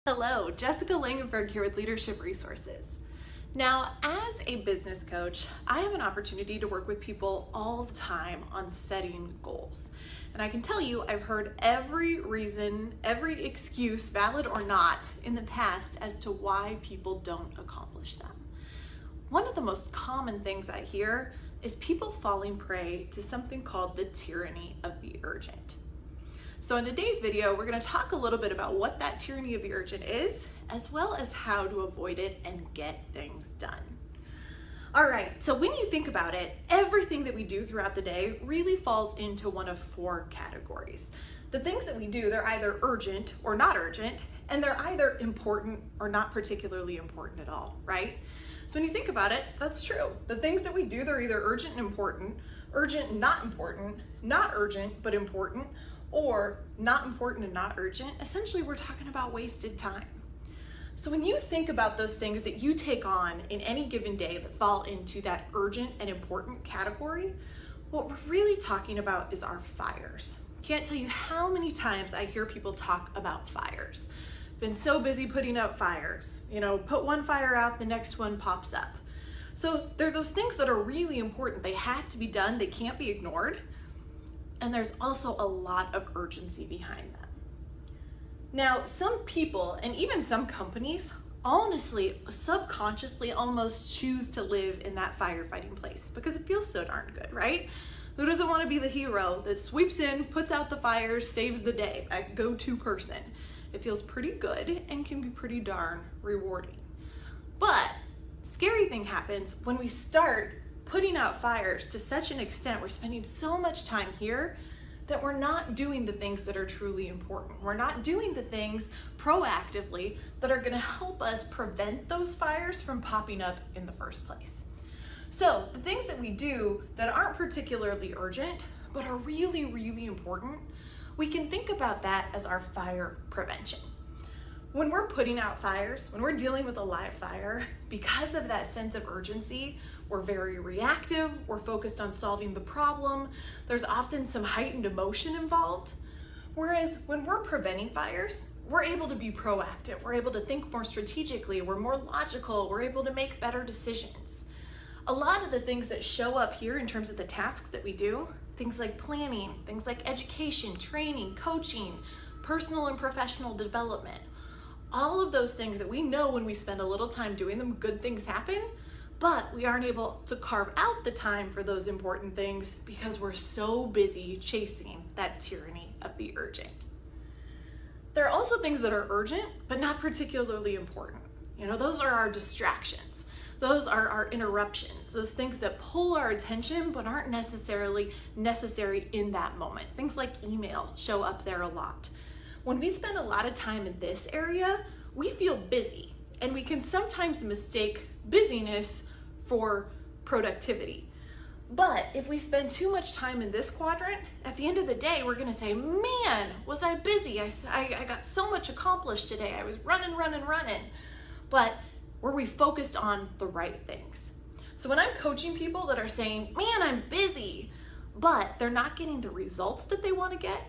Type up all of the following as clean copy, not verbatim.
Hello, Jessica Langenberg here with Leadership Resources. Now, as a business coach, I have an opportunity to work with people all the time on setting goals. And I can tell you, I've heard every reason, every excuse, valid or not, in the past as to why people don't accomplish them. One of the most common things I hear is people falling prey to something called the tyranny of the urgent. So in today's video, we're going to talk a little bit about what that tyranny of the urgent is, as well as how to avoid it and get things done. All right, so when you think about it, everything that we do throughout the day really falls into one of four categories. The things that we do, they're either urgent or not urgent, and they're either important or not particularly important at all, right? So when you think about it, that's true. The things that we do, they're either urgent and important, not urgent but important, or not important and not urgent. Essentially, we're talking about wasted time. So when you think about those things that you take on in any given day that fall into that urgent and important category, what we're really talking about is our fires. Can't tell you how many times I hear people talk about fires. Been so busy putting out fires. Put one fire out, the next one pops up. So they're those things that are really important. They have to be done. They can't be ignored. And there's also a lot of urgency behind them. Now, some people and even some companies honestly, subconsciously almost choose to live in that firefighting place because it feels so darn good, right? Who doesn't want to be the hero that sweeps in, puts out the fires, saves the day, that go-to person? It feels pretty good and can be pretty darn rewarding. But scary thing happens when we start putting out fires to such an extent, we're spending so much time here that we're not doing the things that are truly important. We're not doing the things proactively that are going to help us prevent those fires from popping up in the first place. So the things that we do that aren't particularly urgent, but are really, really important, we can think about that as our fire prevention. When we're putting out fires, when we're dealing with a live fire, because of that sense of urgency, we're very reactive, we're focused on solving the problem, there's often some heightened emotion involved. Whereas when we're preventing fires, we're able to be proactive, we're able to think more strategically, we're more logical, we're able to make better decisions. A lot of the things that show up here in terms of the tasks that we do, things like planning, things like education, training, coaching, personal and professional development, all of those things that we know when we spend a little time doing them, good things happen, but we aren't able to carve out the time for those important things because we're so busy chasing that tyranny of the urgent. There are also things that are urgent, but not particularly important. Those are our distractions. Those are our interruptions, those things that pull our attention but aren't necessarily necessary in that moment. Things like email show up there a lot. When we spend a lot of time in this area, we feel busy, and we can sometimes mistake busyness for productivity. But if we spend too much time in this quadrant, at the end of the day, we're gonna say, man, was I busy? I got so much accomplished today. I was running. But were we focused on the right things? So when I'm coaching people that are saying, man, I'm busy, but they're not getting the results that they wanna get,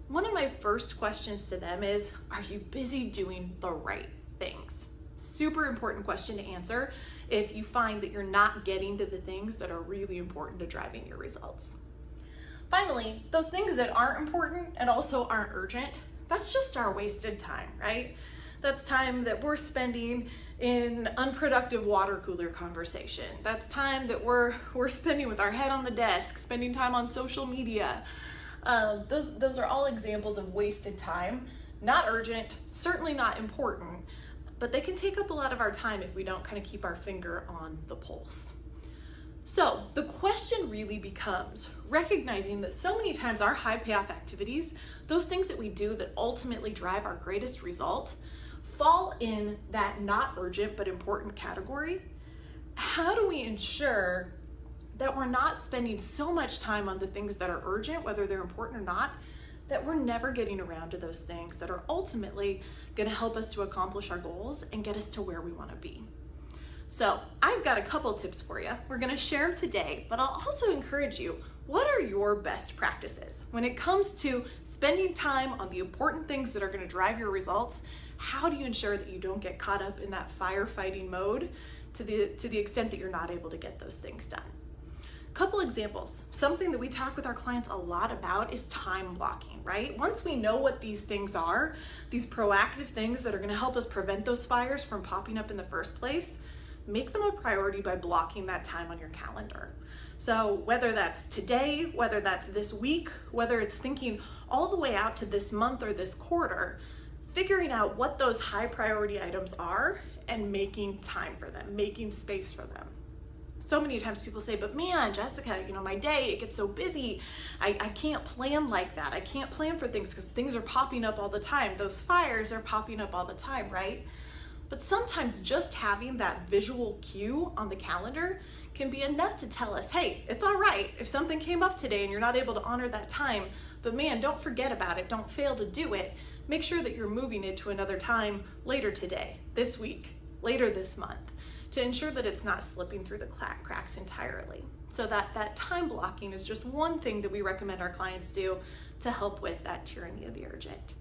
one of my first questions to them is, are you busy doing the right things? Super important question to answer if you find that you're not getting to the things that are really important to driving your results. Finally, those things that aren't important and also aren't urgent, that's just our wasted time, right? That's time that we're spending in unproductive water cooler conversation. That's time that we're spending with our head on the desk, spending time on social media. Those are all examples of wasted time, not urgent, certainly not important, but they can take up a lot of our time if we don't kind of keep our finger on the pulse. So the question really becomes recognizing that so many times our high payoff activities, those things that we do that ultimately drive our greatest result, fall in that not urgent but important category. How do we ensure that we're not spending so much time on the things that are urgent, whether they're important or not, that we're never getting around to those things that are ultimately gonna help us to accomplish our goals and get us to where we wanna be? So I've got a couple tips for you. We're gonna share them today, but I'll also encourage you, what are your best practices when it comes to spending time on the important things that are gonna drive your results? How do you ensure that you don't get caught up in that firefighting mode to the extent that you're not able to get those things done? Couple examples. Something that we talk with our clients a lot about is time blocking, right? Once we know what these things are, these proactive things that are going to help us prevent those fires from popping up in the first place, make them a priority by blocking that time on your calendar. So whether that's today, whether that's this week, whether it's thinking all the way out to this month or this quarter, figuring out what those high priority items are and making time for them, making space for them. So many times people say, but man, Jessica, my day, it gets so busy. I can't plan like that. I can't plan for things because things are popping up all the time. Those fires are popping up all the time, right? But sometimes just having that visual cue on the calendar can be enough to tell us, hey, it's all right if something came up today and you're not able to honor that time, but man, don't forget about it. Don't fail to do it. Make sure that you're moving it to another time later today, this week, later this month, to ensure that it's not slipping through the cracks entirely. So that time blocking is just one thing that we recommend our clients do to help with that tyranny of the urgent.